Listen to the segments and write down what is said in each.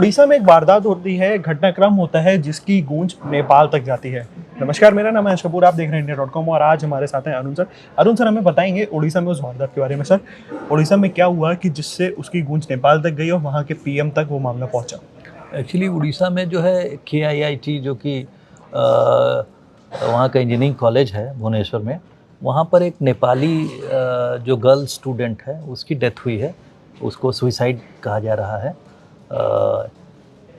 उड़ीसा में एक वारदात होती है, घटनाक्रम होता है जिसकी गूंज नेपाल तक जाती है। नमस्कार, मेरा नाम है अश कपूर, आप देख रहे हैं इंडिया.com और आज हमारे साथ हैं अरुण सर। अरुण सर हमें बताएंगे उड़ीसा में उस वारदात के बारे में। सर, उड़ीसा में क्या हुआ कि जिससे उसकी गूंज नेपाल तक गई और वहाँ के पीएम तक वो मामला पहुँचा? एक्चुअली उड़ीसा में जो है KIIT जो कि वहाँ का इंजीनियरिंग कॉलेज है भुवनेश्वर में, वहाँ पर एक नेपाली जो गर्ल स्टूडेंट है उसकी डेथ हुई है। उसको सुसाइड कहा जा रहा है।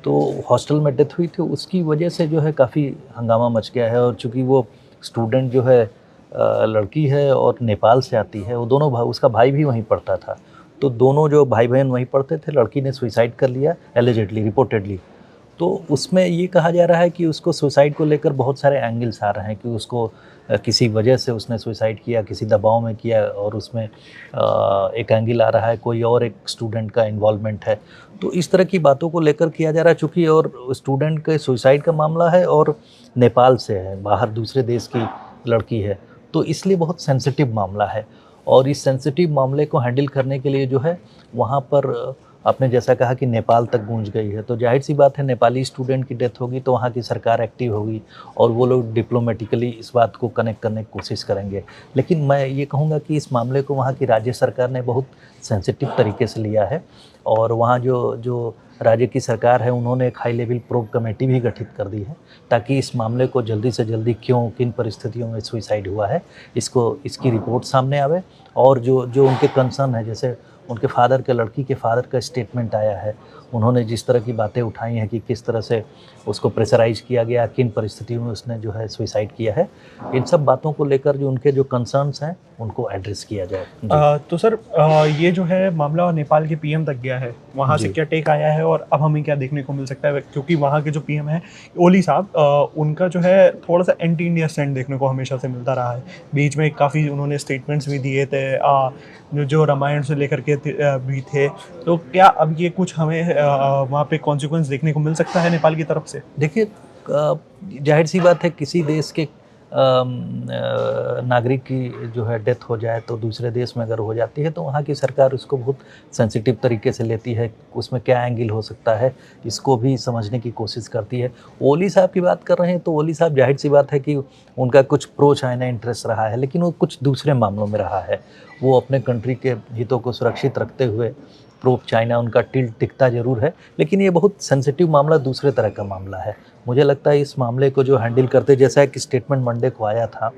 तो हॉस्टल में डेथ हुई थी, उसकी वजह से जो है काफ़ी हंगामा मच गया है। और चूँकि वो स्टूडेंट जो है लड़की है और नेपाल से आती है, वो दोनों उसका भाई भी वहीं पढ़ता था। तो दोनों जो भाई बहन वहीं पढ़ते थे, लड़की ने सुसाइड कर लिया एलिजेडली, रिपोर्टेडली। तो उसमें ये कहा जा रहा है कि उसको सुसाइड को लेकर बहुत सारे एंगल्स आ रहे हैं कि उसको किसी वजह से उसने सुसाइड किया, किसी दबाव में किया, और उसमें एक एंगल आ रहा है कोई और एक स्टूडेंट का इन्वॉल्वमेंट है। तो इस तरह की बातों को लेकर किया जा रहा है। चूँकि और स्टूडेंट के सुसाइड का मामला है और नेपाल से है, बाहर दूसरे देश की लड़की है, तो इसलिए बहुत सेंसिटिव मामला है। और इस सेंसिटिव मामले को हैंडल करने के लिए जो है वहाँ पर आपने जैसा कहा कि नेपाल तक गूंज गई है, तो जाहिर सी बात है नेपाली स्टूडेंट की डेथ होगी तो वहाँ की सरकार एक्टिव होगी और वो लोग डिप्लोमेटिकली इस बात को कनेक्ट करने की कोशिश करेंगे। लेकिन मैं ये कहूँगा कि इस मामले को वहाँ की राज्य सरकार ने बहुत सेंसिटिव तरीके से लिया है। और वहाँ जो राज्य की सरकार है, उन्होंने एक हाई लेवल प्रोब कमेटी भी गठित कर दी है ताकि इस मामले को जल्दी से जल्दी क्यों, किन परिस्थितियों में सुसाइड हुआ है, इसकी रिपोर्ट सामने आवे। और जो उनके कंसर्न है, जैसे उनके फादर के, लड़की के फादर का स्टेटमेंट आया है, उन्होंने जिस तरह की बातें उठाई हैं कि किस तरह से उसको प्रेशराइज किया गया, किन परिस्थितियों में उसने जो है सुसाइड किया है, इन सब बातों को लेकर जो उनके जो कंसर्न्स हैं उनको एड्रेस किया जाए। तो सर, ये जो है मामला नेपाल के पीएम तक गया है, वहाँ से क्या टेक आया है और अब हमें क्या देखने को मिल सकता है? क्योंकि वहाँ के जो पीएम है ओली साहब, उनका जो है थोड़ा सा एंटी इंडिया स्टैंड देखने को हमेशा से मिलता रहा है। बीच में काफ़ी उन्होंने स्टेटमेंट्स भी दिए थे, जो रामायण से लेकर के भी थे। तो क्या अब ये कुछ हमें वहाँ पे कॉन्सिक्वेंस देखने को मिल सकता है नेपाल की तरफ से? देखिए, जाहिर सी बात है, किसी देश के नागरिक की जो है डेथ हो जाए तो दूसरे देश में अगर हो जाती है तो वहाँ की सरकार उसको बहुत सेंसिटिव तरीके से लेती है। उसमें क्या एंगल हो सकता है, इसको भी समझने की कोशिश करती है। ओली साहब की बात कर रहे हैं तो ओली साहब, जाहिर सी बात है कि उनका कुछ प्रो चाइना इंटरेस्ट रहा है, लेकिन वो कुछ दूसरे मामलों में रहा है। वो अपने कंट्री के हितों को सुरक्षित रखते हुए प्रो चाइना उनका टिल्ट दिखता ज़रूर है, लेकिन ये बहुत सेंसिटिव मामला दूसरे तरह का मामला है। मुझे लगता है इस मामले को जो हैंडल करते, जैसा एक स्टेटमेंट मंडे को आया था,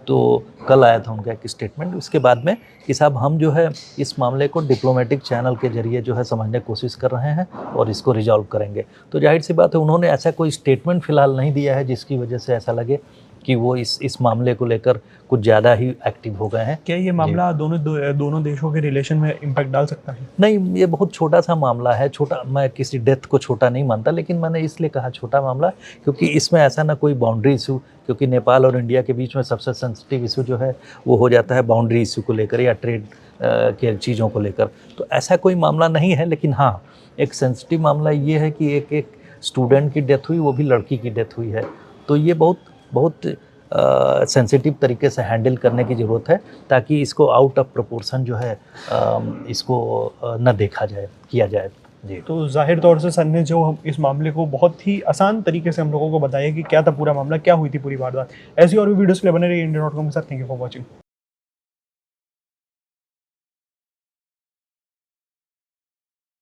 तो कल आया था उनका एक स्टेटमेंट, उसके बाद में कि साहब हम जो है इस मामले को डिप्लोमेटिक चैनल के ज़रिए जो है समझने की कोशिश कर रहे हैं और इसको रिजॉल्व करेंगे। तो जाहिर सी बात है, उन्होंने ऐसा कोई स्टेटमेंट फ़िलहाल नहीं दिया है जिसकी वजह से ऐसा लगे कि वो इस मामले को लेकर कुछ ज़्यादा ही एक्टिव हो गए हैं। क्या ये मामला दोनों देशों के रिलेशन में इम्पैक्ट डाल सकता है? नहीं, ये बहुत छोटा सा मामला है। छोटा, मैं किसी डेथ को छोटा नहीं मानता, लेकिन मैंने इसलिए कहा छोटा मामला क्योंकि इसमें ऐसा ना कोई बाउंड्री इशू, क्योंकि नेपाल और इंडिया के बीच में सबसे सेंसिटिव इशू जो है वो हो जाता है बाउंड्री इशू को लेकर या ट्रेड के चीज़ों को लेकर। तो ऐसा कोई मामला नहीं है, लेकिन हाँ, एक सेंसिटिव मामला ये है कि एक स्टूडेंट की डेथ हुई, वो भी लड़की की डेथ हुई है। तो ये बहुत सेंसिटिव तरीके से हैंडल करने की ज़रूरत है ताकि इसको आउट ऑफ प्रोपोर्शन जो है इसको न देखा जाए, किया जाए। जी। तो ज़ाहिर तौर से सर ने जो हम इस मामले को बहुत ही आसान तरीके से हम लोगों को बताया कि क्या था पूरा मामला, क्या हुई थी पूरी वारदात। ऐसी और भी वीडियोज़ के लिए बने रहिए इंडिया.com के साथ। Thank you for watching.